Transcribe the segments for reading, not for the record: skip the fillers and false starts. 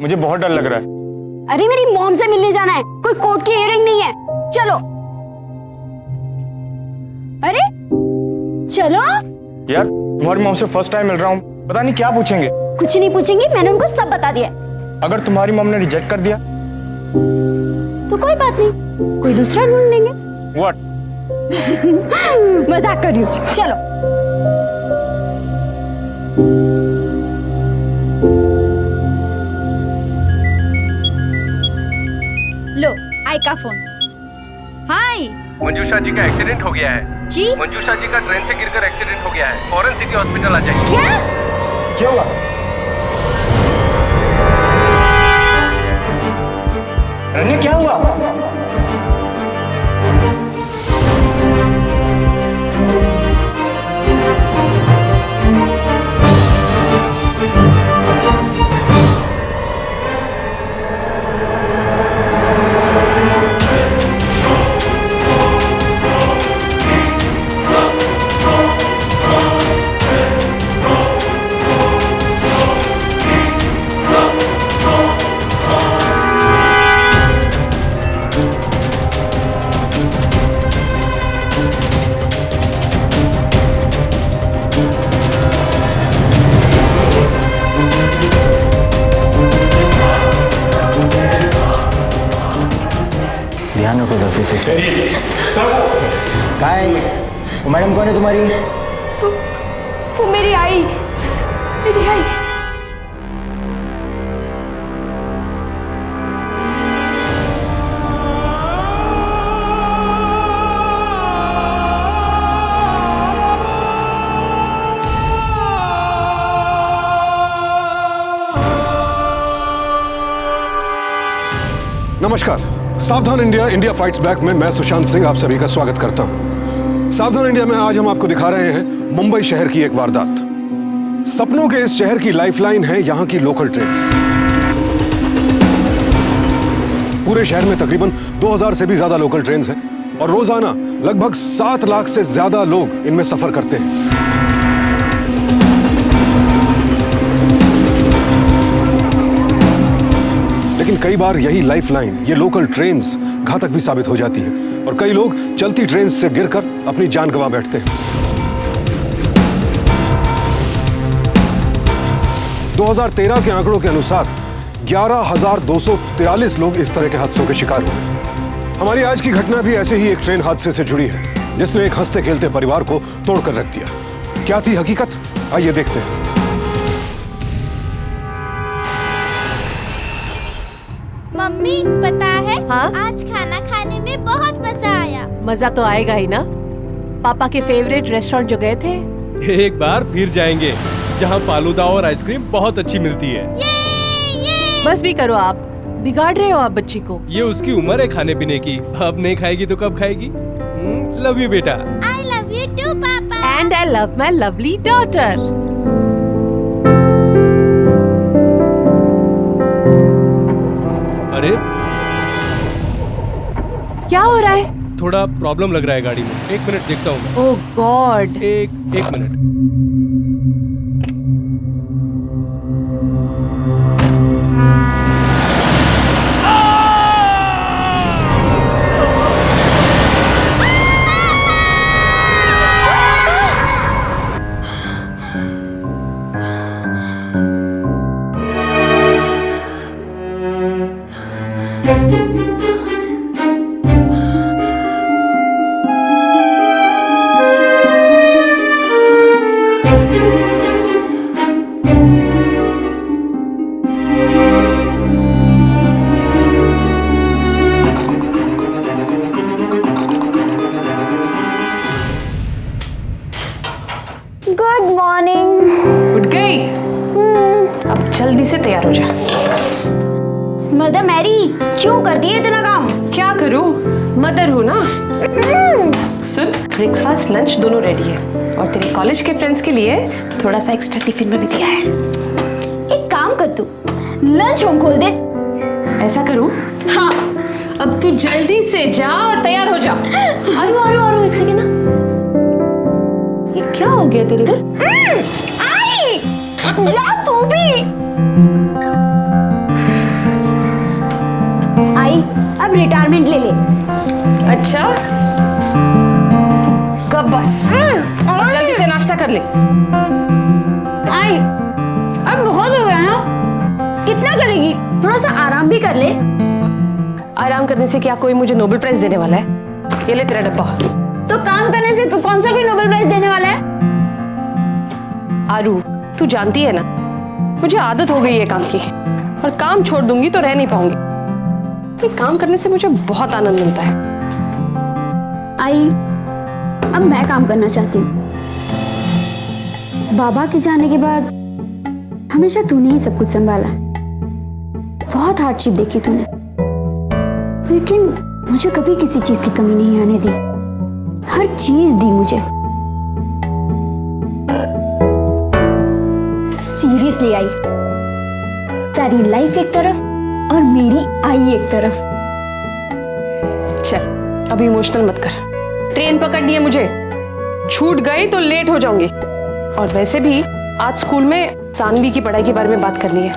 मुझे बहुत डर लग रहा है। अरे मेरी मॉम से मिलने जाना है, कोई कोर्ट की हियरिंग नहीं है। चलो। अरे चलो यार तुम्हारी मॉम से फर्स्ट टाइम मिल रहा हूँ, पता नहीं क्या पूछेंगे। कुछ नहीं पूछेंगे, मैंने उनको सब बता दिया। अगर तुम्हारी मॉम ने रिजेक्ट कर दिया तो कोई बात नहीं, कोई दूसरा ढूंढ लेंगे। व्हाट? मजाक कर रही हूँ। चलो। लो आई का फोन। हाय मंजूषा जी का एक्सीडेंट हो गया है। जी? मंजूषा जी का ट्रेन से गिरकर एक्सीडेंट हो गया है, फॉरेन सिटी हॉस्पिटल आ जाइए। क्या हुआ? रन्या क्या हुआ? ध्यान रखो गलती से। क्या है? वो मैडम कौन है तुम्हारी? वो मेरी आई, मेरी आई। नमस्कार, सावधान इंडिया इंडिया फाइट्स बैक में मैं सुशांत सिंह आप सभी का स्वागत करता हूं। सावधान इंडिया में आज हम आपको दिखा रहे हैं मुंबई शहर की एक वारदात। सपनों के इस शहर की लाइफलाइन है यहां की लोकल ट्रेन। पूरे शहर में तकरीबन 2000 से भी ज्यादा लोकल ट्रेन हैं और रोजाना लगभग 7 लाख से ज्यादा लोग इनमें सफर करते हैं। लेकिन कई बार यही लाइफलाइन, ये लोकल ट्रेन्स घातक भी साबित हो जाती है और कई लोग चलती ट्रेन से गिरकर अपनी जान गंवा बैठते हैं। 2013 के आंकड़ों के अनुसार 11,243 लोग इस तरह के हादसों के शिकार हुए। हमारी आज की घटना भी ऐसे ही एक ट्रेन हादसे से जुड़ी है जिसने एक हंसते खेलते परिवार को तोड़कर रख दिया। क्या थी हकीकत, आइए देखते हैं। मम्मी पता है, हाँ? आज खाना खाने में बहुत मजा आया। मजा तो आएगा ही ना, पापा के फेवरेट रेस्टोरेंट जो गए थे। एक बार फिर जाएंगे जहाँ फालूदा और आइसक्रीम बहुत अच्छी मिलती है। बस भी करो, आप बिगाड़ रहे हो आप बच्ची को। ये उसकी उम्र है खाने पीने की, अब नहीं खाएगी तो कब खाएगी। लव यू बेटा। I love you too, पापा। And I love my lovely daughter. अरे क्या हो रहा है? थोड़ा प्रॉब्लम लग रहा है गाड़ी में, 1 मिनट देखता हूँ। ओह गॉड। एक मिनट। Good morning. उठ गई? अब जल्दी से तैयार हो जा। मदर मैरी, क्यों कर दिए इतना काम? क्या करूं, मदर हूं ना। सुन, ब्रेकफास्ट लंच दोनों रेडी है और तेरे कॉलेज के फ्रेंड्स के लिए थोड़ा सा एक्स्ट्रा टिफिन में भी दिया है। एक काम कर तू, लंच होम खोल दे। ऐसा करूं? हाँ, अब तू जल्दी से जा और तैयार हो जा। आरू एक सेकेंड ना, ये क्या हो गया तेरे को? आई, जा तू भी। अब रिटायरमेंट ले ले। अच्छा कब बस अब जल्दी से नाश्ता कर ले। आई अब बहुत हो गया ना, कितना करेगी, थोड़ा सा आराम भी कर ले। आराम करने से क्या कोई मुझे नोबेल प्राइज देने वाला है? ये ले तेरा डब्बा। तो काम करने से तो कौन सा कोई नोबेल प्राइज देने वाला है? आरू तू जानती है ना मुझे आदत हो गई है काम की, और काम छोड़ दूंगी तो रह नहीं पाऊंगी। ये काम करने से मुझे बहुत आनंद मिलता है। आई अब मैं काम करना चाहती हूँ। बाबा के जाने के बाद हमेशा तूने ही सब कुछ संभाला है। बहुत हार्डशिप देखी तूने, लेकिन मुझे कभी किसी चीज की कमी नहीं आने दी। हर चीज दी मुझे। सीरियसली आई, सारी लाइफ एक तरफ और मेरी आई एक तरफ। चल अभी इमोशनल मत कर, ट्रेन पकड़नी है मुझे, छूट गई तो लेट हो जाऊंगी। और वैसे भी आज स्कूल में सानवी की पढ़ाई के बारे में बात करनी है।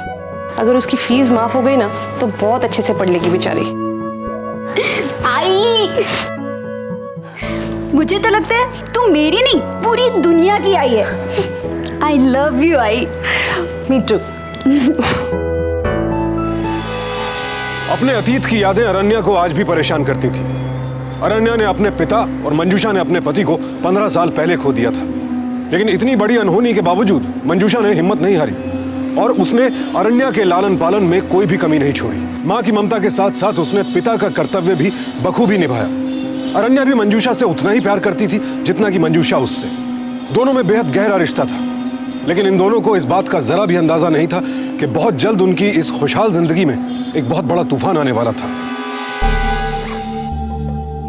अगर उसकी फीस माफ हो गई ना तो बहुत अच्छे से पढ़ लेगी बेचारी। आई मुझे तो लगता है तू मेरी नहीं पूरी दुनिया की आई है। आई लव यू आई। Me too. अपने अतीत की यादें अरण्या को आज भी परेशान करती थी। अरण्या ने अपने पिता और मंजूषा ने अपने पति को 15 साल पहले खो दिया था, लेकिन इतनी बड़ी अनहोनी के बावजूद मंजूषा ने हिम्मत नहीं हारी और उसने अरण्या के लालन पालन में कोई भी कमी नहीं छोड़ी। माँ की ममता के साथ साथ उसने पिता का कर्तव्य भी बखूबी निभाया। अरण्या भी मंजूषा से उतना ही प्यार करती थी जितना कि मंजूषा उससे। दोनों में बेहद गहरा रिश्ता था, लेकिन इन दोनों को इस बात का जरा भी अंदाजा नहीं था कि बहुत जल्द उनकी इस खुशहाल जिंदगी में एक बहुत बड़ा तूफान आने वाला था।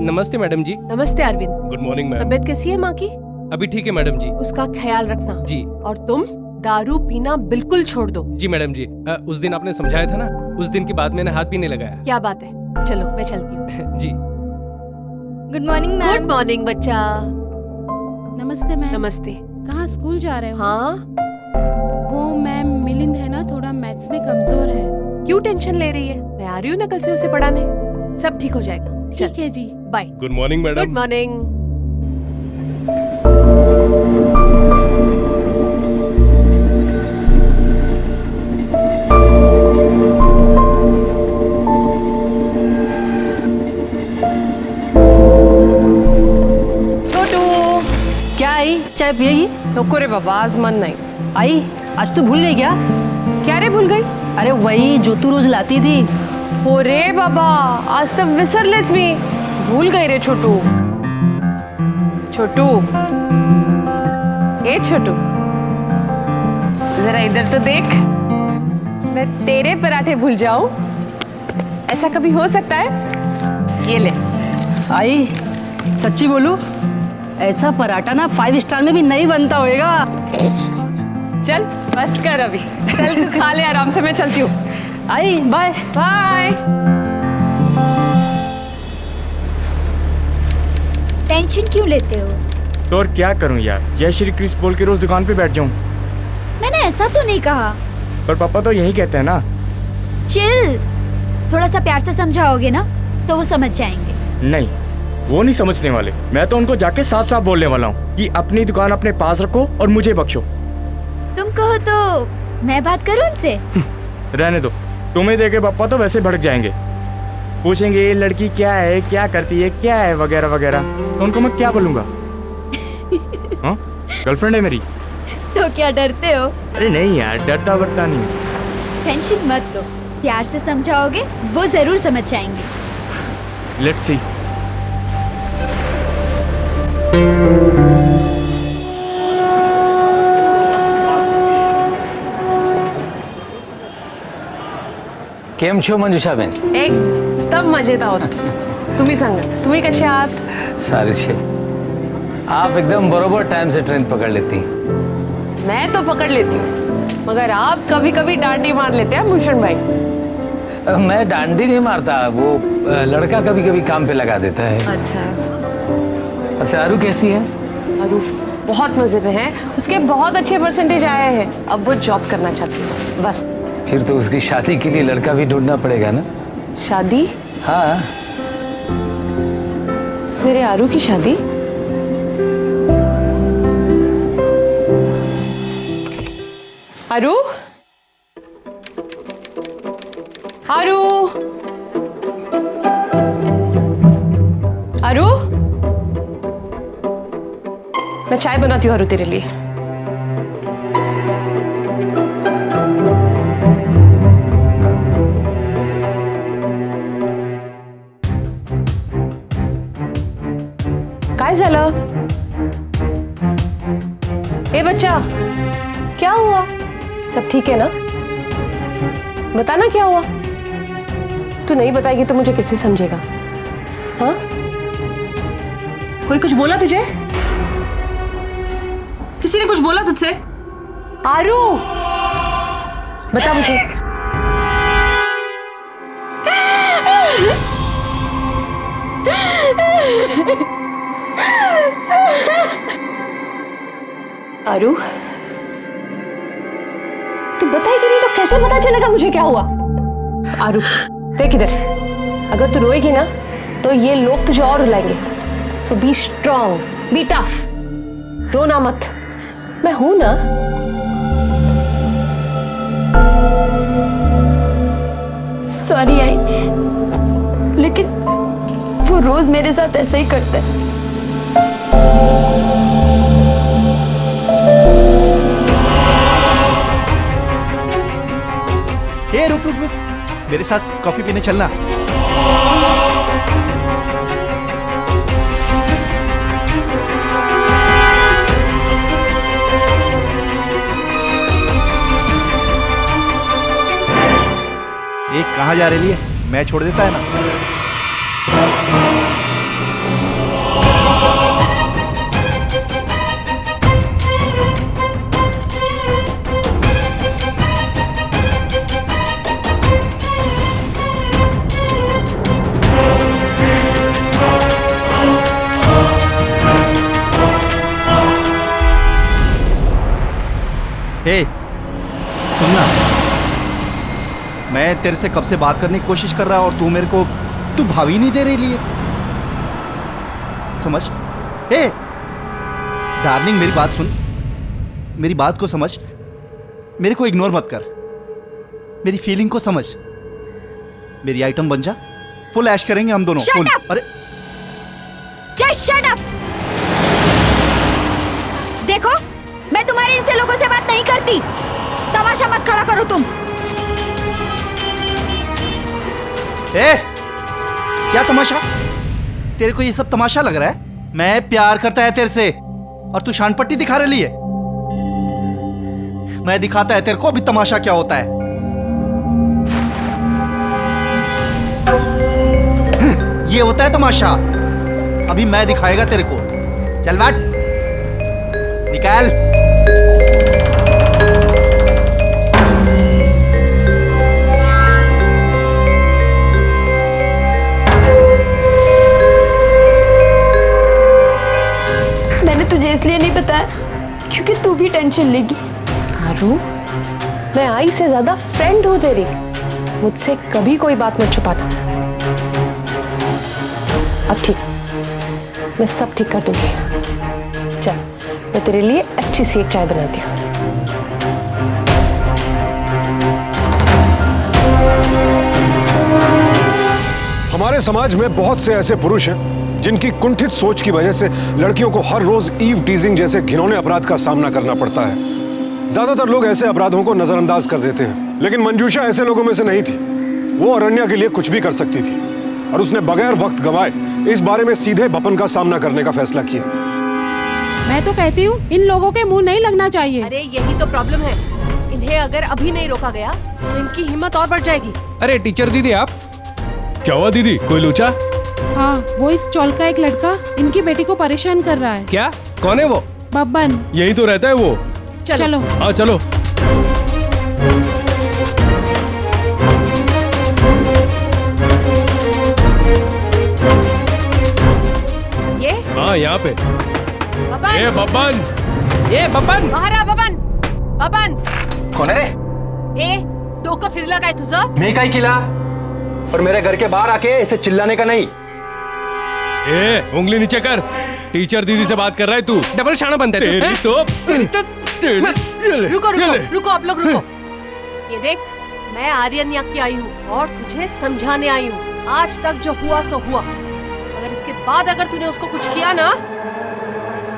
नमस्ते मैडम जी। नमस्ते अरविंद। Good morning ma'am. तबीयत कैसी है माँ की? अभी ठीक है मैडम जी। उसका ख्याल रखना जी। और तुम दारू पीना बिल्कुल छोड़ दो। जी मैडम जी। उस दिन आपने समझाया था ना, उस दिन के बाद मैंने हाथ भी नहीं लगाया। क्या बात है, चलो मैं चलती हूँ। जी। Good morning ma'am. Good morning बच्चा। नमस्ते मैम। नमस्ते। कहाँ स्कूल जा रहे हो? हाँ वो मैम मिलिंद है ना, थोड़ा मैथ्स में कमजोर है। क्यों टेंशन ले रही है, मैं आ रही हूँ ना कल से उसे पढ़ाने, सब ठीक हो जाएगा। ठीक है जी। Bye. Good morning madam. Good morning. Chhotu क्या आई, चाय पिएगी? नको रे बाबा, आज मन नहीं। आई आज तू भूल गई क्या? क्या रे भूल गई? अरे वही जो तू रोज लाती थी। हो रे बाबा, आज तक विसरलेस मी, भूल गई रे छोटू। छोटू ए छोटू, जरा इधर तो देख। मैं तेरे पराठे भूल जाऊं, ऐसा कभी हो सकता है? ये ले। आई सच्ची बोलू, ऐसा पराठा ना 5 स्टार में भी नहीं बनता होएगा। चल बस कर अभी, चल तू खा ले आराम से, मैं चलती हूँ। आई बाय। बाय। टेंशन क्यों लेते हो? तो और क्या करूं यार, जय श्री कृष्ण बोल के रोज दुकान पे बैठ जाऊं। मैंने ऐसा तो नहीं कहा। पर पापा तो यही कहते हैं ना। चिल, थोड़ा सा प्यार से समझाओगे ना तो वो समझ जाएंगे। नहीं, वो नहीं समझने वाले। मैं तो उनको जाके साफ साफ बोलने वाला हूँ कि अपनी दुकान अपने पास रखो और मुझे बख्शो। तुम कहो तो मैं बात करूं उनसे? रहने दो, तुम्हें देखे पापा तो वैसे भड़क जाएंगे, पूछेंगे ये लड़की क्या है, क्या करती है, क्या है वगैरह वगैरह। तो उनको मैं क्या बोलूंगा? हाँ, गर्लफ्रेंड है मेरी। तो क्या डरते हो? अरे नहीं यार, डरता बरता नहीं। टेंशन मत लो, प्यार से समझाओगे वो जरूर समझ जाएंगे। Let's see. केम छो मंजुषाबेन? एकदम मजेत आहोत. तुम्ही सांगा, तुम्ही कसे आहात? सारे छे. आप एकदम बरोबर टाइम से ट्रेन पकड़ लेती. मैं तो पकड़ लेती हूँ, मगर आप कभी कभी डांडी मार लेते हैं भूषण भाई. मैं डांडी नहीं मारता, वो लड़का कभी कभी काम पे लगा देता है. अच्छा, आरू कैसी है? आरू बहुत मजे में है, उसके बहुत अच्छे परसेंटेज आए हैं. अब वो जॉब करना चाहती है. बस फिर तो उसकी शादी के लिए लड़का भी ढूंढना पड़ेगा ना. शादी? हाँ मेरे आरू की शादी? आरू? आरू? आरू? मैं चाय बनाती हूँ आरू तेरे लिए। काय झालं? ए बच्चा, क्या हुआ? सब ठीक है ना? बताना क्या हुआ? तू नहीं बताएगी तो मुझे कैसे समझेगा? हाँ? कोई कुछ बोला तुझे? किसी ने कुछ बोला तुझसे? आरू, बता मुझे। आरू, तू बताएगी नहीं तो कैसे पता चलेगा मुझे क्या हुआ? आरू, देख इधर, अगर तू रोएगी ना तो ये लोग तुझे और रुलाएंगे। सो बी स्ट्रॉन्ग, बी टफ, रोना मत, मैं हूं ना। सॉरी आई, लेकिन वो रोज मेरे साथ ऐसा ही करता है। ए रुक रुक रुक, मेरे साथ कॉफी पीने चलना। ये कहाँ जा रही है? मैं छोड़ देता है ना। हे, सुनना, मैं तेरे से कब से बात करने की कोशिश कर रहा और तू मेरे को तू भावी नहीं दे रही है। समझ? हे डार्लिंग, मेरी बात सुन, मेरी बात को समझ, मेरे को इग्नोर मत कर, मेरी फीलिंग को समझ, मेरी आइटम बन जा, फुल ऐश करेंगे हम दोनों। फुल। अरे जस्ट शट अप। देखो, मैं तुम्हारे इनसे लोगों से बात नहीं करती। तमाशा मत खड़ा करो तुम। ए, क्या तमाशा? तेरे को ये सब तमाशा लग रहा है? मैं प्यार करता है तेरे से और तू शानपट्टी दिखा रही है। मैं दिखाता है तेरे को अभी तमाशा क्या होता है। ये होता है तमाशा, अभी मैं दिखाएगा तेरे को। चल बैठ, निकाल। मैंने तुझे इसलिए नहीं बताया क्योंकि तू भी टेंशन लेगी। आरू, मैं आई से ज्यादा फ्रेंड हूं तेरी, मुझसे कभी कोई बात मत छुपाना। अब ठीक, मैं सब ठीक कर दूंगी। चल, मैं तेरे लिए अच्छी सी एक चाय बनाती हूँ। हमारे समाज में बहुत से ऐसे पुरुष हैं जिनकी कुंठित सोच की वजह से लड़कियों को हर रोज ईव टीजिंग जैसे घिनौने अपराध का सामना करना पड़ता है। ज्यादातर लोग ऐसे अपराधों को नजरअंदाज कर देते हैं, लेकिन मंजूषा ऐसे लोगों में से नहीं थी। वो अरण्या के लिए कुछ भी कर सकती थी और उसने बगैर वक्त गंवाए इस बारे में सीधे बपन का सामना करने का फैसला किया। मैं तो कहती हूँ इन लोगों के मुंह नहीं लगना चाहिए। अरे यही तो प्रॉब्लम है, इन्हें अगर अभी नहीं रोका गया तो इनकी हिम्मत और बढ़ जाएगी। अरे टीचर दीदी, आप क्या हुआ दीदी? कोई लोचा? हाँ, वो इस चौल का एक लड़का इनकी बेटी को परेशान कर रहा है। क्या? कौन है वो? बब्बन। यही तो रहता है वो। चलो। हाँ चलो। ये? हाँ, यहाँ पे। बब्बन। ए बब्बन, ए बब्बन, बाहर आ बब्बन। बब्बन कोण रे? ए, डोकं फिरलं काय तुझं? मी काय केला? और मेरे घर के बाहर आके इसे चिल्लाने का नहीं। ए, उंगली नीचे कर। टीचर दीदी से बात कर रहा है तू। डबल शाना बनता है तेरी तो। रुको रुको रुको, आप लोग रुको। ये देख, मैं आर्यन यहाँ की आई हूँ और तुझे समझाने आई हूँ। आज तक जो हुआ सो हुआ, अगर इसके बाद अगर तूने उसको कुछ किया ना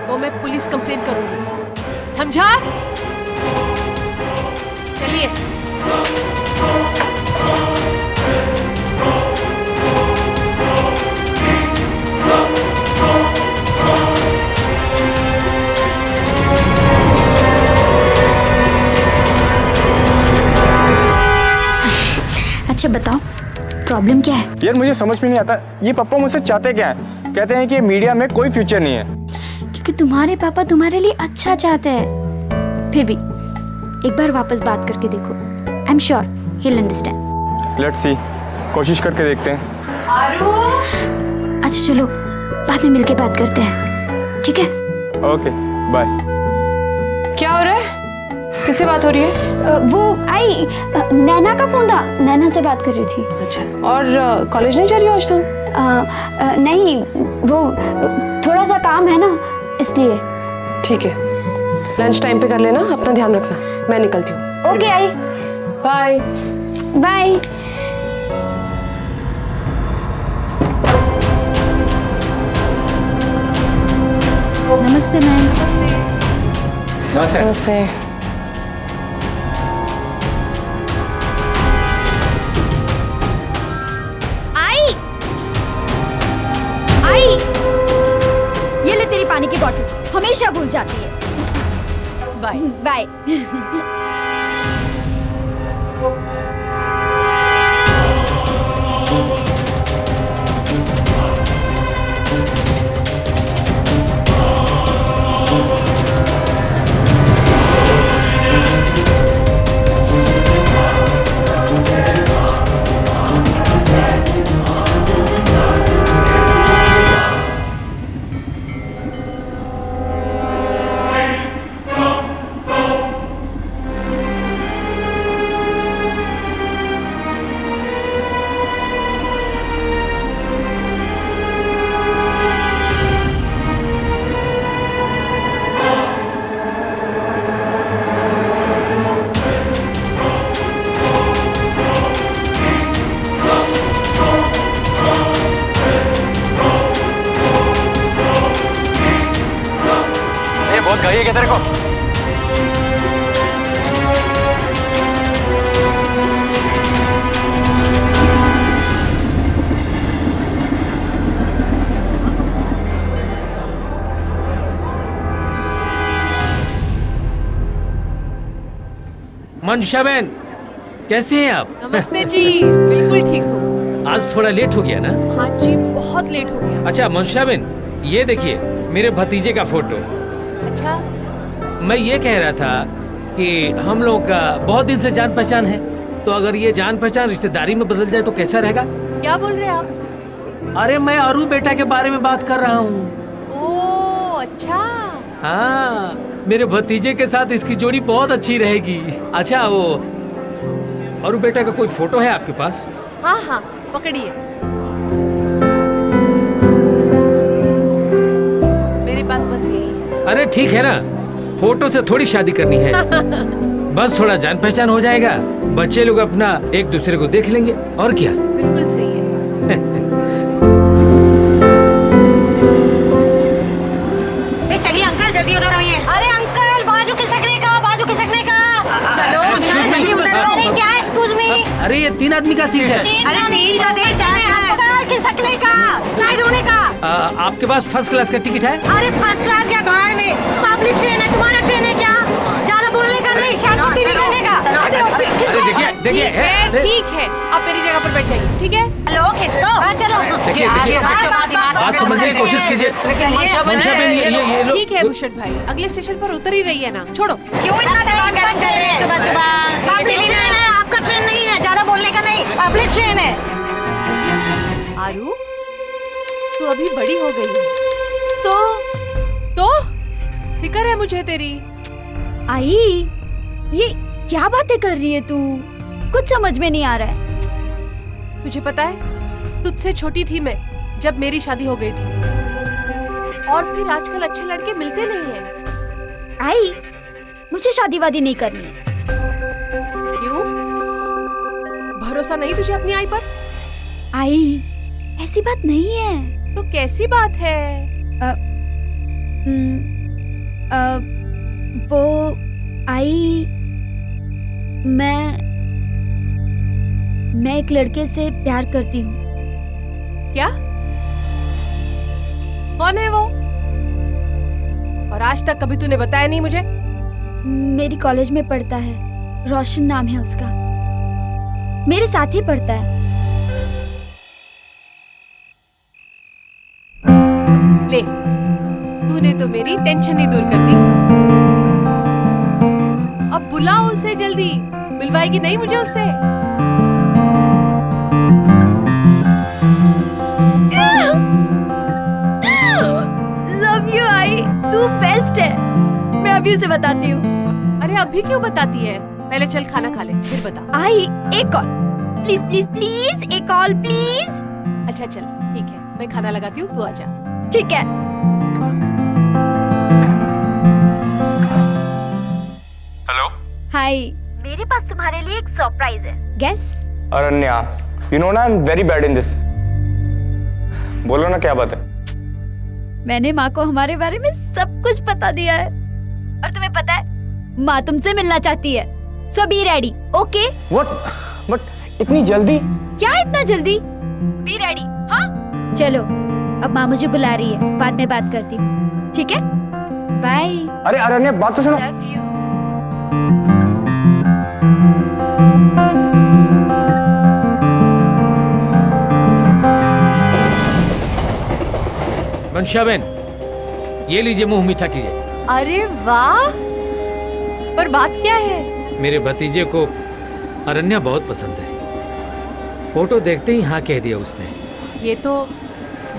तो मैं पुलिस कंप्लेंट करूंगी, समझा? चलिए। अच्छा बताओ, प्रॉब्लम क्या है? यार मुझे समझ में नहीं आता, ये पापा मुझसे चाहते क्या है? कहते हैं कि मीडिया में कोई फ्यूचर नहीं है। क्योंकि तुम्हारे पापा तुम्हारे लिए अच्छा चाहते हैं। फिर भी एक बार वापस बात करके देखो, I am sure he will understand. Let's see, कोशिश करके देखते हैं। आरू, अच्छा चलो, बाद में मिलके बात करते हैं, ठीक है? Okay, bye. क्या हो रहा है? किससे बात हो रही है? वो आई नैना का फोन था, नैना से बात कर रही थी। अच्छा, और कॉलेज नहीं जा रही हो आज तुम? नहीं, वो थोड़ा सा काम है ना, इसलिए। ठीक है, लंच टाइम पे कर लेना, अपना ध्यान रखना। मैं निकलती हूँ। ओके आई, बाय बाय। नमस्ते मैम। नमस्ते। आई, ये ले तेरी पानी की बोतल, हमेशा भूल जाती है। Bye bye. चाहिए क्या तेरे को? मंजुषा बहन, कैसे हैं आप? नमस्ते जी, बिल्कुल ठीक हूँ। आज थोड़ा लेट हो गया ना? हाँ जी, बहुत लेट हो गया। अच्छा मंजुषा बहन, ये देखिए मेरे भतीजे का फोटो। अच्छा, मैं ये कह रहा था कि हम लोग का बहुत दिन से जान पहचान है, तो अगर ये जान पहचान रिश्तेदारी में बदल जाए तो कैसा रहेगा? क्या बोल रहे हैं आप? अरे मैं अरू बेटा के बारे में बात कर रहा हूँ। ओह अच्छा। हाँ, मेरे भतीजे के साथ इसकी जोड़ी बहुत अच्छी रहेगी। अच्छा वो अरू बेटा का कोई फोटो है आपके पास? हाँ हाँ, पकड़िए। मेरे पास बस यही है। अरे ठीक है ना, फोटो से थोड़ी शादी करनी है। बस थोड़ा जान पहचान हो जाएगा, बच्चे लोग अपना एक दूसरे को देख लेंगे, और क्या। बिल्कुल सही है। चलिए अंकल, जल्दी उधर आइए। अरे अंकल, बाजू खिसकने का, बाजू खिसकने का। चलो जल्दी उधर। अरे क्या, एक्सक्यूज मी। अरे ये 3 आदमी का सीट है। अरे तीन का दे जाने अंकल, खिसकने का, साइड होने का। आपके पास फर्स्ट क्लास का टिकट है? अरे फर्स्ट क्लास क्या, भाड़ में। पब्लिक ट्रेन है, तुम्हारा ट्रेन है क्या? ज्यादा बोलने का नहीं, शांति नहीं करने का। देखिए देखिए, ठीक है, आप मेरी जगह पर बैठ जाइए, ठीक है? हेलो, खिसको। हाँ चलो। देखिए देखिए, बात समझने की कोशिश कीजिए। मंशा बहन, ये लोग ठीक है भूषण भाई, अगले स्टेशन पर उतर ही रही है ना, छोड़ो। क्यों इतना दिमाग गरम कर रहे हैं सुबह सुबह? पब्लिक ट्रेन है, आपका ट्रेन नहीं है, ज्यादा बोलने का नहीं, पब्लिक ट्रेन है। आरू, तू अभी बड़ी हो गई है, तो फिक्र है मुझे तेरी। आई, ये क्या बातें कर रही है तू? कुछ समझ में नहीं आ रहा है। तुझे पता है, तुझसे छोटी थी मैं जब मेरी शादी हो गई थी, और फिर आजकल अच्छे लड़के मिलते नहीं हैं। आई, मुझे शादी वादी नहीं करनी है। क्यों? भरोसा नहीं तुझे अपनी आई पर? आई, ऐसी बात नहीं है। तो कैसी बात है? वो आई, मैं एक लड़के से प्यार करती हूँ। क्या? कौन है वो? और आज तक कभी तूने बताया नहीं मुझे? मेरी कॉलेज में पढ़ता है, रोशन नाम है उसका, मेरे साथ ही पढ़ता है। ले, तूने तो मेरी टेंशन ही दूर कर दी। अब बुलाओ उसे जल्दी, मिलवाएगी नहीं मुझे उससे? लव यू आई, तू बेस्ट है। मैं अभी उसे बताती हूँ। अरे अभी क्यों बताती है? पहले चल खाना खा ले, फिर बता। आई, एक कॉल प्लीज प्लीज प्लीज, एक कॉल प्लीज। अच्छा चल ठीक है, मैं खाना लगाती हूँ, तू आजा। ठीक है। हेलो। हाय, मेरे पास तुम्हारे लिए एक सरप्राइज है। गेस? अरण्या, यू नो ना I am very bad in this. बोलो ना क्या बात है? मैंने माँ को हमारे बारे में सब कुछ बता दिया है, और तुम्हें पता है माँ तुमसे मिलना चाहती है। So be ready, okay? What? But इतनी जल्दी? क्या इतना जल्दी? बी रेडी, हाँ? चलो, अब माँ मुझे बुला रही है, बाद में बात करती हूँ, ठीक है? बाय। अरे अरण्या, बात तो सुनो। Love you. मंशाबेन, ये लीजिए, मुंह मीठा कीजिए। अरे वाह, पर बात क्या है? मेरे भतीजे को अरण्या बहुत पसंद है। फोटो देखते ही हाँ कह दिया उसने। ये तो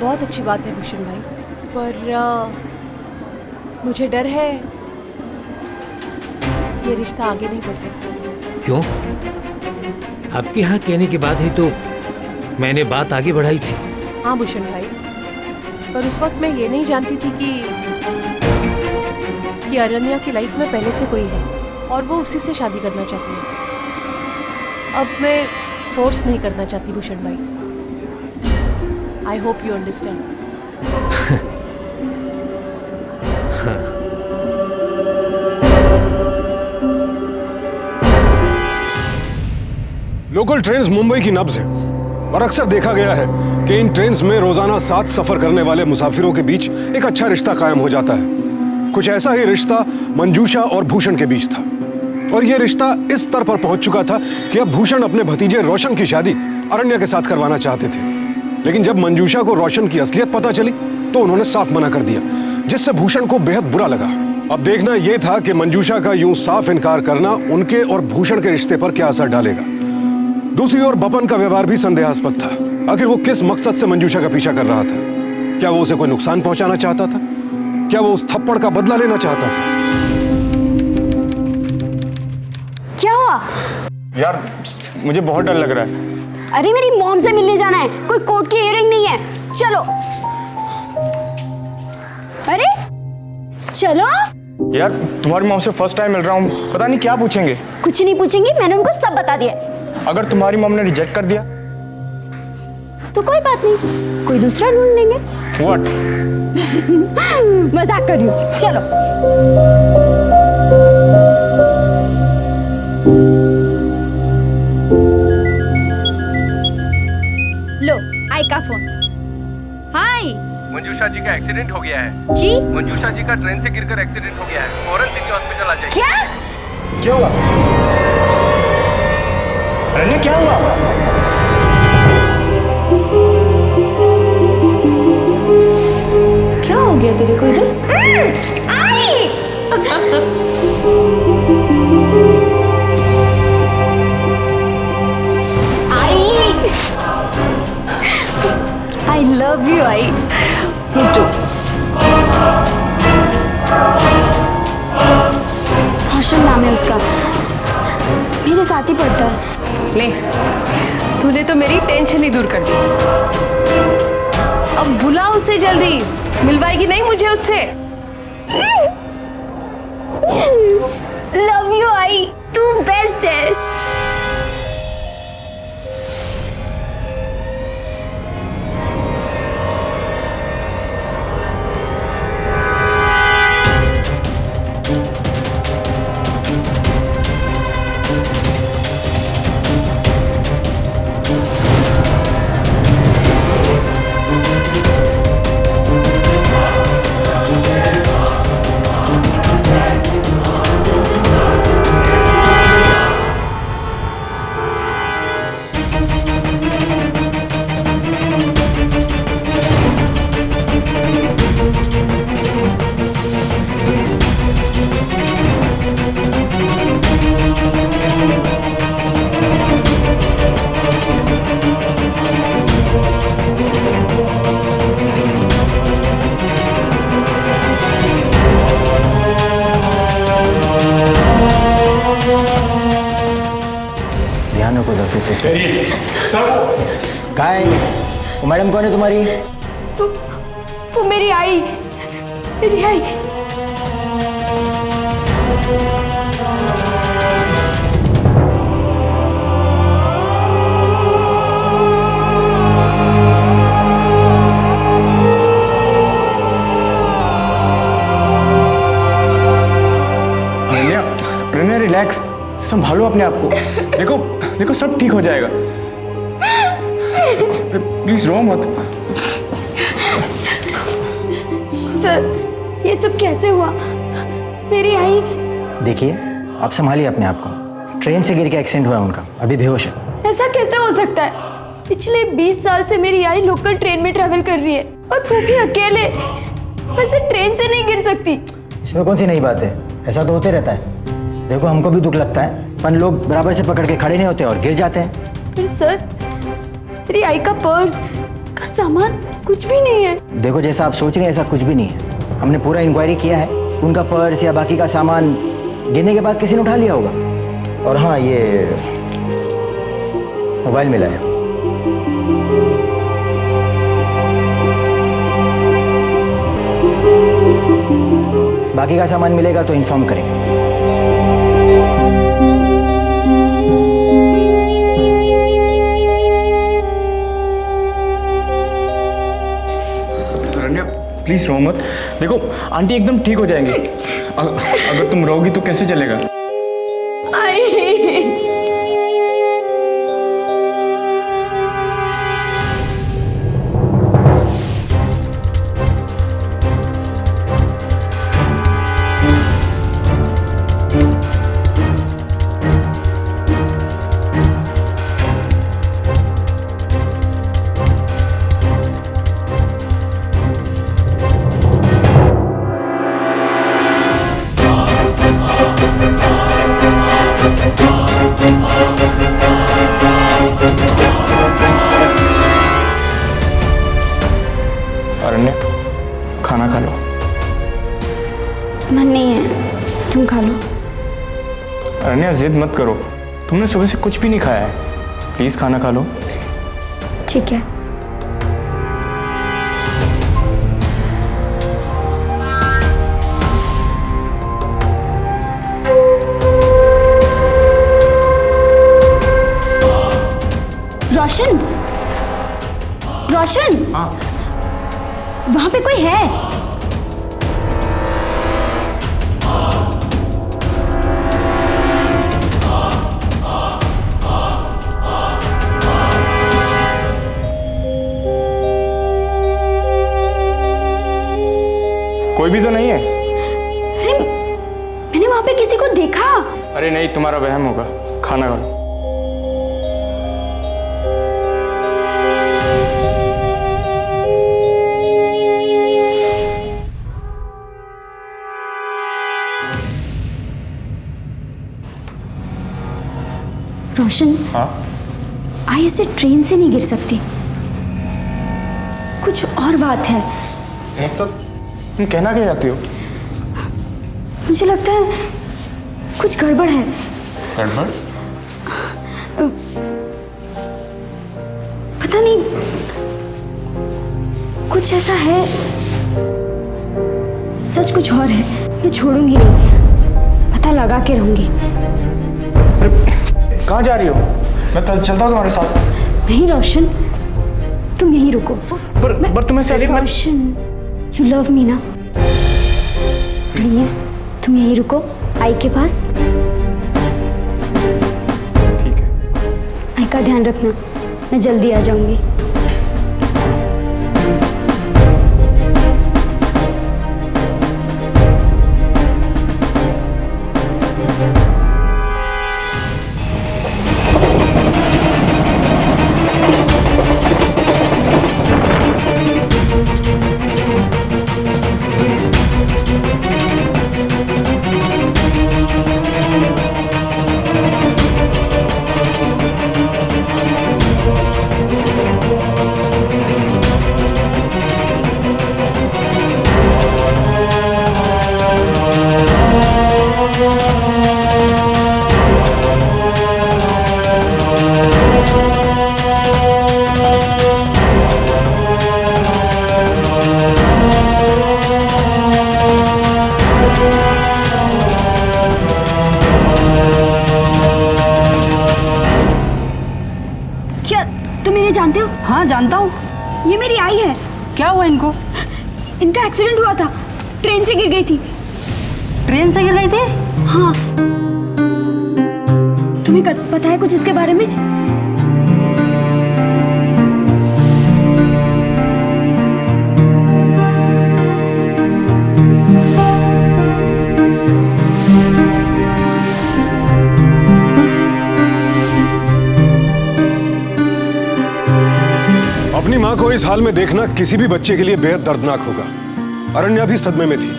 बहुत अच्छी बात है भूषण भाई, पर मुझे डर है ये रिश्ता आगे नहीं बढ़ सकता। क्यों? आपके हाँ कहने के बाद ही तो मैंने बात आगे बढ़ाई थी। हाँ भूषण भाई, पर उस वक्त मैं ये नहीं जानती थी कि अरण्या की लाइफ में पहले से कोई है और वो उसी से शादी करना चाहती है। अब मैं फोर्स नहीं करना चाहती भूषण भाई। I hope you understand. Local trains Mumbai की नब्ज है, और अक्सर देखा गया है कि इन ट्रेन्स में रोजाना साथ सफर करने वाले मुसाफिरों के बीच एक अच्छा रिश्ता कायम हो जाता है। कुछ ऐसा ही रिश्ता मंजूषा और भूषण के बीच था, और यह रिश्ता इस स्तर पर पहुंच चुका था कि अब भूषण अपने भतीजे रोशन की शादी अरण्या के साथ करवाना चाहते थे। लेकिन जब मंजूषा को रोशन की असलियत पता चली तो उन्होंने साफ मना कर दिया, जिससे भूषण को बेहद बुरा लगा। अब देखना यह था कि मंजूषा का यूं साफ इनकार करना उनके और भूषण के रिश्ते पर क्या असर डालेगा। दूसरी ओर बपन का व्यवहार भी संदेहास्पद था। आखिर वो किस मकसद से मंजूषा का पीछा कर रहा था? क्या वो उसे कोई नुकसान पहुंचाना चाहता था? क्या वो उस थप्पड़ का बदला लेना चाहता था? क्या हुआ? यार मुझे बहुत डर लग रहा है। अरे मेरी मॉम से मिलने जाना है, कोई कोर्ट की हियरिंग नहीं है। चलो। अरे चलो यार तुम्हारी मॉम से फर्स्ट टाइम मिल रहा हूँ, पता नहीं क्या पूछेंगे। कुछ नहीं पूछेंगे, मैंने उनको सब बता दिया। अगर तुम्हारी मॉम ने रिजेक्ट कर दिया तो कोई बात नहीं, कोई दूसरा ढूंढ लेंगे। व्हाट? मजाक कर रही हूँ, चलो। लो, आई का फोन। हाय। मंजूषा जी का एक्सीडेंट हो गया है। जी? मंजूषा जी का ट्रेन से गिरकर एक्सीडेंट हो गया है, फौरन सिटी हॉस्पिटल आ जाइए। क्या? क्या हुआ? अरे क्या हुआ? क्या हो गया तेरे को इधर? I love you, I. Me too. रोशन नाम है उसका, मेरे साथ ही पढ़ता है। ले, तूने तो मेरी टेंशन ही दूर कर दी। अब बुला उसे जल्दी, मिलवाएगी नहीं मुझे उससे। लव यू आई, तू बेस्ट है। कहाँ है वो? मैडम कौन है तुम्हारी? वो मेरी आई, मेरी आई। रन्या रिलैक्स, संभालो अपने आप को। देखो देखो सब ठीक हो जाएगा। प्लीज रो मत। सर ये सब कैसे हुआ? मेरी आई। देखिए आप संभालिए अपने आप को। ट्रेन से गिर के एक्सीडेंट हुआ उनका, अभी बेहोश है। ऐसा कैसे हो सकता है? पिछले 20 साल से मेरी आई लोकल ट्रेन में ट्रैवल कर रही है, और वो भी अकेले। वैसे ट्रेन से नहीं गिर सकती। इसमें कौन सी नई बात है? ऐसा तो होते रहता है। देखो हमको भी दुख लगता है, पर लोग बराबर से पकड़ के खड़े नहीं होते और गिर जाते हैं। फिर सर मेरी आई का पर्स का सामान कुछ भी नहीं है। देखो जैसा आप सोच रहे हैं ऐसा कुछ भी नहीं है। हमने पूरा इंक्वायरी किया है, उनका पर्स या बाकी का सामान गिरने के बाद किसी ने उठा लिया होगा। और हाँ, ये मोबाइल मिला है। बाकी का सामान मिलेगा तो इन्फॉर्म करेंगे। प्लीज रो मत। देखो आंटी एकदम ठीक हो जाएंगी। अगर तुम रोगी तो कैसे चलेगा? अरण्य खाना खा लो। मन नहीं है, तुम खा लो। अरण्या जिद मत करो, तुमने सुबह से कुछ भी नहीं खाया है। प्लीज खाना खा लो। ठीक है। रोशन, रोशन, हाँ वहां पे कोई है? कोई भी तो नहीं है। अरे मैंने वहां पे किसी को देखा। अरे नहीं, तुम्हारा वहम होगा। खाना खा लो। रोशन, हाँ आई ऐसे ट्रेन से नहीं गिर सकती। कुछ और बात है। मतलब तुम कहना क्या चाहती हो? मुझे लगता है कुछ गड़बड़ है। गड़बड़? पता नहीं, कुछ ऐसा है, सच कुछ और है। मैं छोड़ूंगी नहीं, पता लगा के रहूंगी। कहाँ जा रही हो? मैं चलता हूँ तुम्हारे साथ। नहीं रोशन, तुम यहीं रुको। पर तुम्हें सैलिक मत। रोशन, यू लव मी ना? प्लीज तुम यहीं रुको, आई के पास। ठीक है। आई का ध्यान रखना, मैं जल्दी आ जाऊंगी। जानते हो? हाँ जानता हूँ। ये मेरी आई है। क्या हुआ इनको? इनका एक्सीडेंट हुआ था, ट्रेन से गिर गई थी। ट्रेन से गिर गई थी? हाँ। तुम्हें पता है कुछ इसके बारे में? अपनी माँ को इस हाल में देखना किसी भी बच्चे के लिए बेहद दर्दनाक होगा। अरण्या भी सदमे में थी,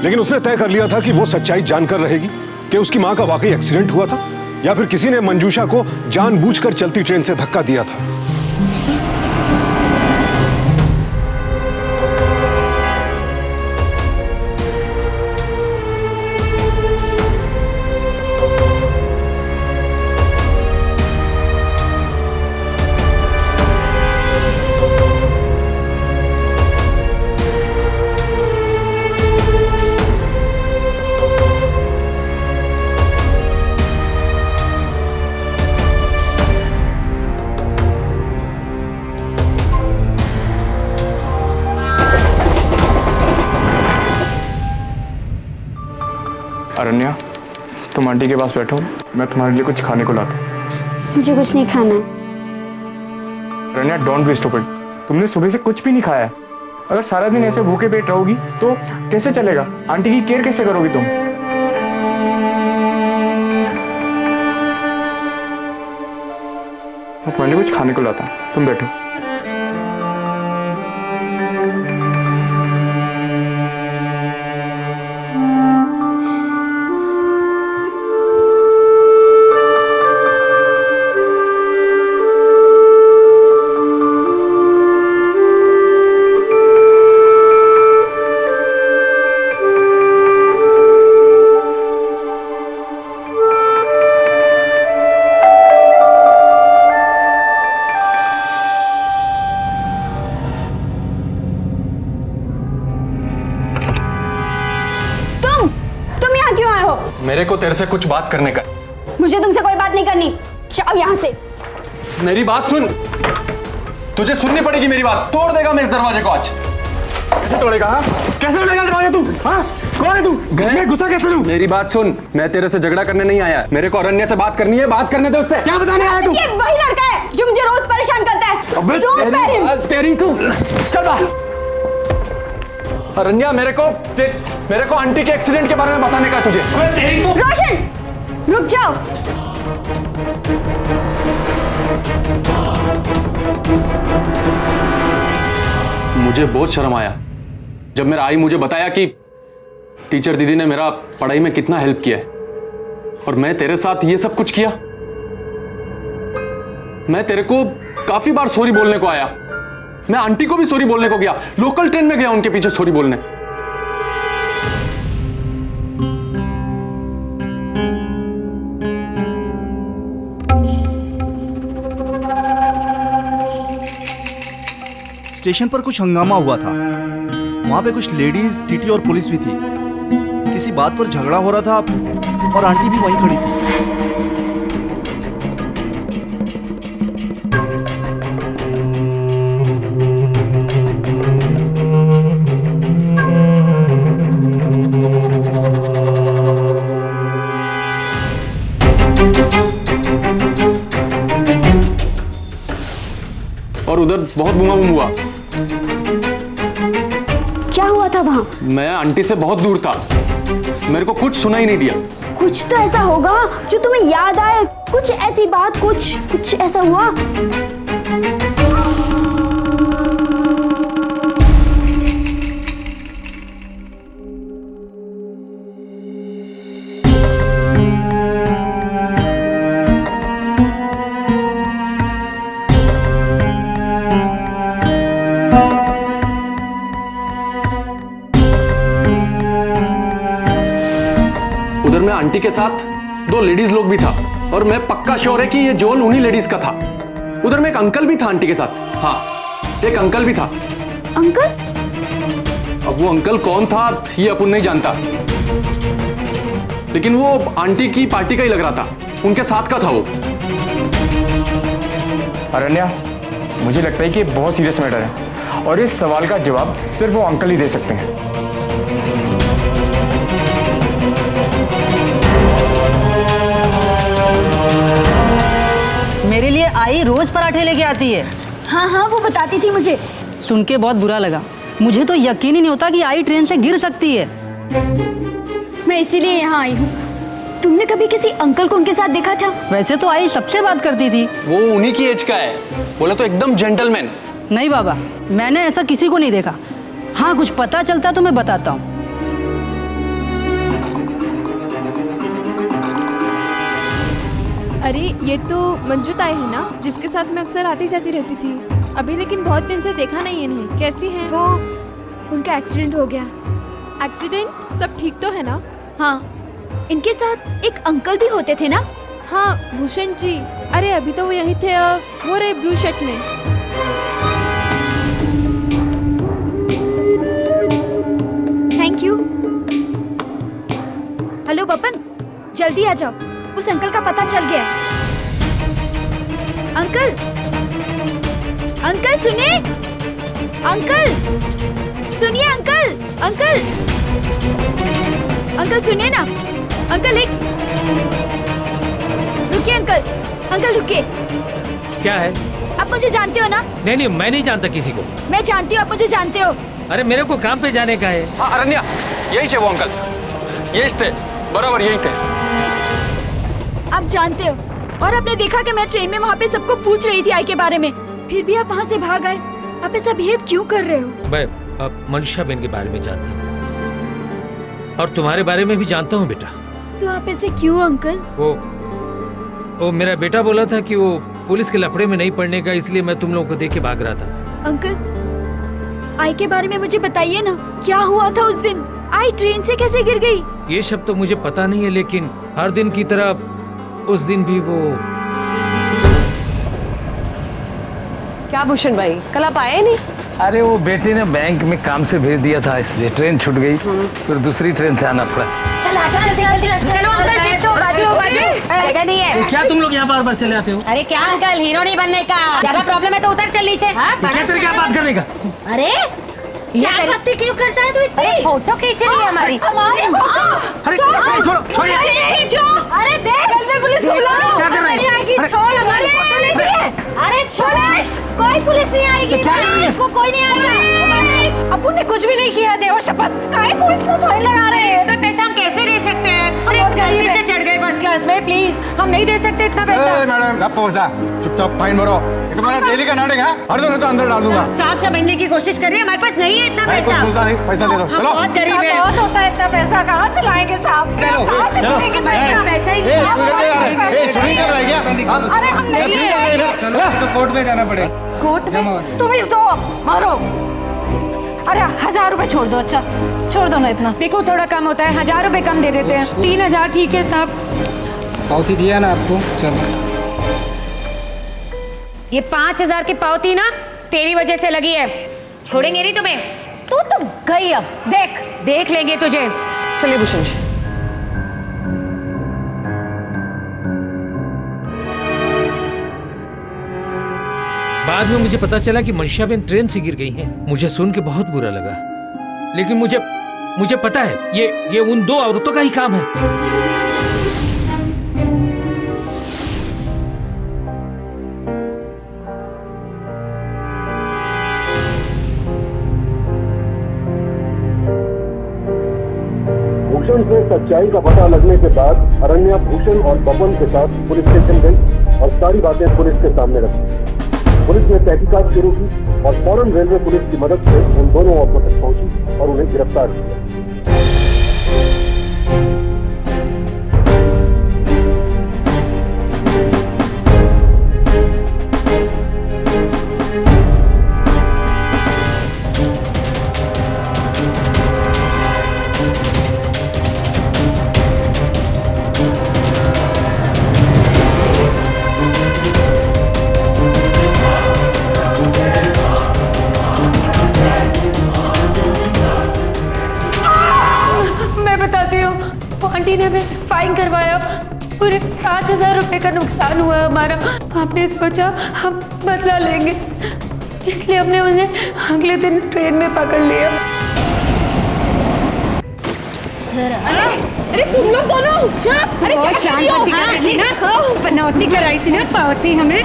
लेकिन उसने तय कर लिया था कि वो सच्चाई जानकर रहेगी कि उसकी माँ का वाकई एक्सीडेंट हुआ था या फिर किसी ने मंजूषा को जानबूझकर चलती ट्रेन से धक्का दिया था। अरण्या, तुम आंटी के पास बैठो, मैं तुम्हारे लिए कुछ खाने को लाता हूँ। मुझे कुछ नहीं खाना है। अरण्या, डोंट बी स्टूपिड। तुमने सुबह से कुछ भी नहीं खाया है। अगर सारा दिन ऐसे भूखे पेट रहोगी तो कैसे चलेगा? आंटी की केयर कैसे करोगी तुम? मैं तुम्हारे लिए कुछ खाने को लाता हूँ, तुम बैठो। मेरे को तेरे से कुछ बात करने का। मुझे तुमसे कोई बात नहीं करनी, जाओ यहाँ से। मेरी बात सुन, तुझे सुननी पड़ेगी मेरी बात। तोड़ देगा मैं इस दरवाजे को आज। कैसे तोड़ेगा? कैसे तोड़ेगा दरवाजा तू? हाँ? कौन है तू? घर में घुसा कैसे तू? मेरी बात सुन, मैं तेरे से झगड़ा करने नहीं आया। मेरे को अरण्या से बात करनी है, बात करने दे उससे। क्या बताने आया तू? ये वही लड़का है जो मुझे रोज परेशान करता है। Don't spare him। तेरी तू चल बाहर। अरण्या, मेरे को आंटी के एक्सीडेंट के बारे में बताने का तुझे। रोशन, रुक जाओ। मुझे बहुत शर्म आया जब मेरा आई मुझे बताया कि टीचर दीदी ने मेरा पढ़ाई में कितना हेल्प किया है, और मैं तेरे साथ ये सब कुछ किया। मैं तेरे को काफी बार सॉरी बोलने को आया। मैं आंटी को भी सॉरी बोलने को गया, लोकल ट्रेन में गया उनके पीछे सॉरी बोलने। स्टेशन पर कुछ हंगामा हुआ था। वहां पे कुछ लेडीज, टीटी और पुलिस भी थी। किसी बात पर झगड़ा हो रहा था और आंटी भी वहीं खड़ी थी। और उधर बहुत बूमा बूम हुआ। क्या हुआ था वहाँ? मैं आंटी से बहुत दूर था, मेरे को कुछ सुना ही नहीं दिया। कुछ तो ऐसा होगा जो तुम्हें याद आए, कुछ ऐसी बात, कुछ ऐसा हुआ। उधर में आंटी के साथ 2 लेडीज लोग भी था और मैं पक्का श्योर है कि ये जोल उन्हीं लेडीज का था। उधर में एक अंकल भी था आंटी के साथ। हाँ, एक अंकल भी था। अंकल? अब वो अंकल कौन था ये अपन नहीं जानता, लेकिन वो आंटी की पार्टी का ही लग रहा था, उनके साथ का था वो। अरण्या, मुझे लगता है कि ये बहुत सीरियस मैटर है और इस सवाल का जवाब सिर्फ वो अंकल ही दे सकते हैं। मेरे लिए आई रोज पराठे लेके आती है। हाँ हाँ, वो बताती थी मुझे। सुन के बहुत बुरा लगा। मुझे तो यकीन ही नहीं होता कि आई ट्रेन से गिर सकती है। मैं इसीलिए यहाँ आई हूँ। तुमने कभी किसी अंकल को उनके साथ देखा था? वैसे तो आई सबसे बात करती थी। वो उन्हीं की एज का है, बोले तो एकदम जेंटलमैन। नहीं बाबा, मैंने ऐसा किसी को नहीं देखा। हाँ, कुछ पता चलता तो मैं बताता हूँ। अरे ये तो मंजू ताई है ना, जिसके साथ मैं अक्सर आती जाती रहती थी। अभी लेकिन बहुत दिन से देखा नहीं इन्हें। कैसी हैं? वो उनका एक्सीडेंट हो गया। एक्सीडेंट? सब ठीक तो है ना? हाँ, इनके साथ एक अंकल भी होते थे ना? हाँ, भूषण जी। अरे अभी तो वो यहीं थे, वो रहे ब्लू शर्ट में। Thank you. हेलो बपन, जल्दी आ जाओ, उस अंकल का पता चल गया है। अंकल, अंकल सुनिए, अंकल सुनिए, अंकल अंकल अंकल सुनिए ना, अंकल एक रुकिए, अंकल अंकल रुकिए। क्या है? आप मुझे जानते हो ना? नहीं नहीं, मैं नहीं जानता किसी को। मैं जानती हूँ, आप मुझे जानते हो। अरे मेरे को काम पे जाने का है। हाँ अरण्या, यही थे वो अंकल, यही थे, बराबर यही थे। आप जानते हो, और आपने देखा कि मैं ट्रेन में वहाँ पे सबको पूछ रही थी आई के बारे में, फिर भी आप वहाँ से भाग आए। आप ऐसा बिहेव क्यों कर रहे हो? मैं अब मनुष्या बेन के बारे में जानता हूँ और तुम्हारे बारे में भी जानता हूँ बेटा। तो आप ऐसे क्यों अंकल? वो मेरा बेटा बोला था कि वो पुलिस के लफड़े में नहीं पड़ने का, इसलिए मैं तुम लोगों को देख के भाग रहा था। अंकल, आई के बारे में मुझे बताइए ना, क्या हुआ था उस दिन? आई ट्रेन से कैसे गिर गई? ये सब तो मुझे पता नहीं है, लेकिन हर दिन की तरह उस दिन भी वो। क्या भूषण भाई, कल आप आए नहीं? अरे वो बेटे ने बैंक में काम से भेज दिया था, इसलिए ट्रेन छूट गई, फिर दूसरी ट्रेन से आना पड़ा। चलो अंकल, सीट दो, बाजू जगह नहीं है। क्या तुम लोग यहाँ बार बार चले आते हो? अरे क्या अंकल, हीरो नहीं बनने का, ज्यादा प्रॉब्लम है तो उतर चल नीचे। क्या बात करने का? अरे ये पत्ती क्यों करता है तू इतनी? फोटो खींच रही है हमारी। अरे छोड़िए। अरे देख, रेलवे पुलिस को बुलाओ। क्या कर रहे हैं? आएगी, छोड़ हमारी फोटो लेती है। अरे छोड़, कोई पुलिस नहीं आएगी, इसको कोई नहीं आएगा। अपन ने कुछ भी नहीं किया, देवर शपथ। काहे को इतना फाइन लगा रहे हैं? इतना पैसा हम कैसे दे सकते हैं? अरे गलती से चढ़ गए फर्स्ट क्लास में, प्लीज हम नहीं दे सकते इतना पैसा। मैडम चुपचाप फाइन भरो, ये तुम्हारा डेली का नाटक है। हर दोनों तो अंदर डाल दूंगा। साहब समझने की कोशिश कर रही है, हमारे पास नहीं है इतना पैसा। नहीं, पैसा दे दो। चलो, बहुत गरीब है। बहुत होता है इतना पैसा, कहाँ से लाएंगे साहब? कहाँ से लाएंगे पैसा? पैसा ही अरे हम नहीं है। तो कोर्ट में जाना पड़ेगा। कोर्ट में? तुम इस दो मारो। अरे 1000 रुपए छोड़ दो। अच्छा छोड़ दो ना इतना। देखो थोड़ा कम होता है, 1000 रुपए कम दे देते हैं। 3000 ठीक है साहब। पावती दिया ना आपको? चलो, ये 5000 की पावती ना तेरी वजह से लगी है। छोड़ेंगे नहीं तुम्हें। तू तो गई, अब देख लेंगे तुझे। चलिए भूषण जी। बाद में मुझे पता चला कि मंशा बेन ट्रेन से गिर गई हैं। मुझे सुन के बहुत बुरा लगा, लेकिन मुझे पता है ये उन 2 औरतों का ही काम है। भूषण से सच्चाई का पता लगने के बाद अरण्या भूषण और बबन के साथ पुलिस स्टेशन गई और सारी बातें पुलिस के सामने रखी। पुलिस ने तहकीकात शुरू की और फौरन रेलवे पुलिस की मदद से उन दोनों औरतों तक पहुंची और उन्हें गिरफ्तार किया। आंटी ने हमें फाइन करवाया, पूरे 5,000 रुपए का नुकसान हुआ हमारा। आपने सोचा हम बदला लेंगे, इसलिए हमने उन्हें अगले दिन ट्रेन में पकड़ लिया। अरे तुम लोग दोनों चुप! अरे क्या कर रही हो? पनौती कराई थी ना, पावती हमें।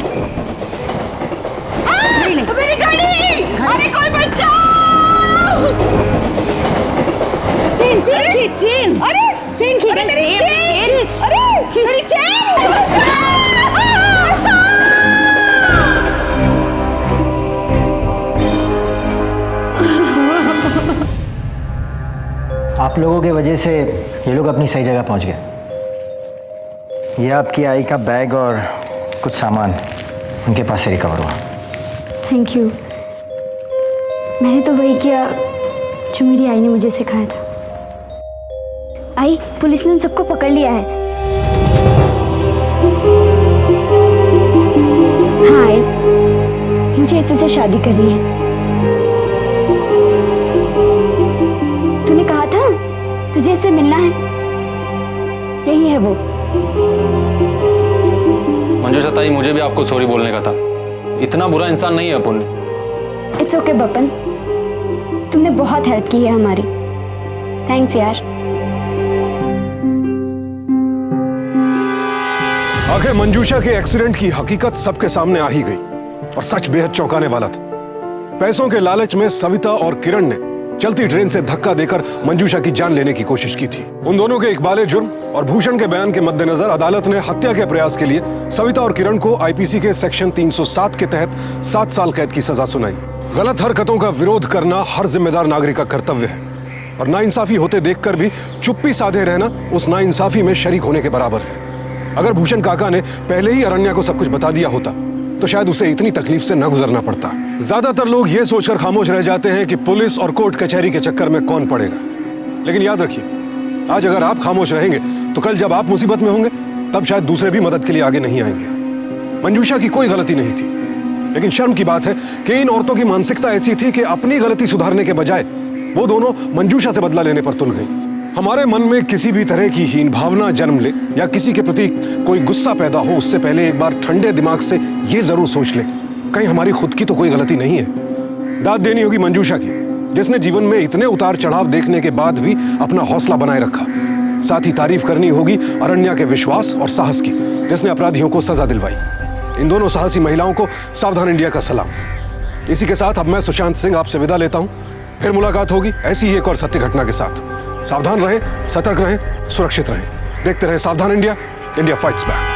मेरी गाड़ी! अरे कोई बचाओ! चेन खींच। अरे चेन खींच! अरे मेरी चेन! अरे मेरी चेन! आप लोगों की वजह से ये लोग अपनी सही जगह पहुंच गए। ये आपकी आई का बैग और कुछ सामान उनके पास से रिकवर हुआ। Thank you. मैंने तो वही किया जो मेरी आई ने मुझे सिखाया था। आई, पुलिस ने उन सबको पकड़ लिया है। हाँ आई, मुझे इसी से शादी करनी है। तूने कहा था तुझे इससे मिलना है, यही है वो। मंजूषा ताई, मुझे भी आपको सॉरी बोलने का था। इतना बुरा इंसान नहीं है अपन। इट्स ओके बपन, तुमने बहुत हेल्प की है हमारी। थैंक्स यार। आखिर मंजूषा के एक्सीडेंट की हकीकत सबके सामने आ ही गई और सच बेहद चौंकाने वाला था। पैसों के लालच में सविता और किरण ने चलती ट्रेन से धक्का देकर मंजूषा की जान लेने की कोशिश की थी। उन दोनों के इकबाले जुर्म और भूषण के बयान के मद्देनजर अदालत ने हत्या के प्रयास के लिए सविता और किरण को आईपीसी के सेक्शन 307 के तहत 7 साल कैद की सजा सुनाई। गलत हरकतों का विरोध करना हर जिम्मेदार नागरिक का कर्तव्य है और नाइंसाफी होते देखकर भी चुप्पी साधे रहना उस नाइंसाफी में शरीक होने के बराबर है। अगर भूषण काका ने पहले ही अरण्या को सब कुछ बता दिया होता तो शायद उसे इतनी तकलीफ से न गुजरना पड़ता। ज्यादातर लोग ये सोचकर खामोश रह जाते हैं कि पुलिस और कोर्ट कचहरी के चक्कर में कौन पड़ेगा, लेकिन याद रखिए, आज अगर आप खामोश रहेंगे तो कल जब आप मुसीबत में होंगे तब शायद दूसरे भी मदद के लिए आगे नहीं आएंगे। मंजूषा की कोई गलती नहीं थी, लेकिन शर्म की बात है कि इन औरतों की मानसिकता ऐसी थी कि अपनी गलती सुधारने के बजाय वो दोनों मंजूषा से बदला लेने पर तुल गई। हमारे मन में किसी भी तरह की हीन भावना जन्म ले या किसी के प्रति कोई गुस्सा पैदा हो, उससे पहले एक बार ठंडे दिमाग से ये जरूर सोच ले कहीं हमारी खुद की तो कोई गलती नहीं है। दाद देनी होगी मंजूषा की, जिसने जीवन में इतने उतार चढ़ाव देखने के बाद भी अपना हौसला बनाए रखा। साथ ही तारीफ करनी होगी अरण्या के विश्वास और साहस की, जिसने अपराधियों को सजा दिलवाई। इन दोनों साहसी महिलाओं को सावधान इंडिया का सलाम। इसी के साथ अब मैं सुशांत सिंह आपसे विदा लेता हूं। फिर मुलाकात होगी ऐसी ही एक और सत्य घटना के साथ। सावधान रहें, सतर्क रहें, सुरक्षित रहें। देखते रहें सावधान इंडिया, इंडिया फाइट्स बैक।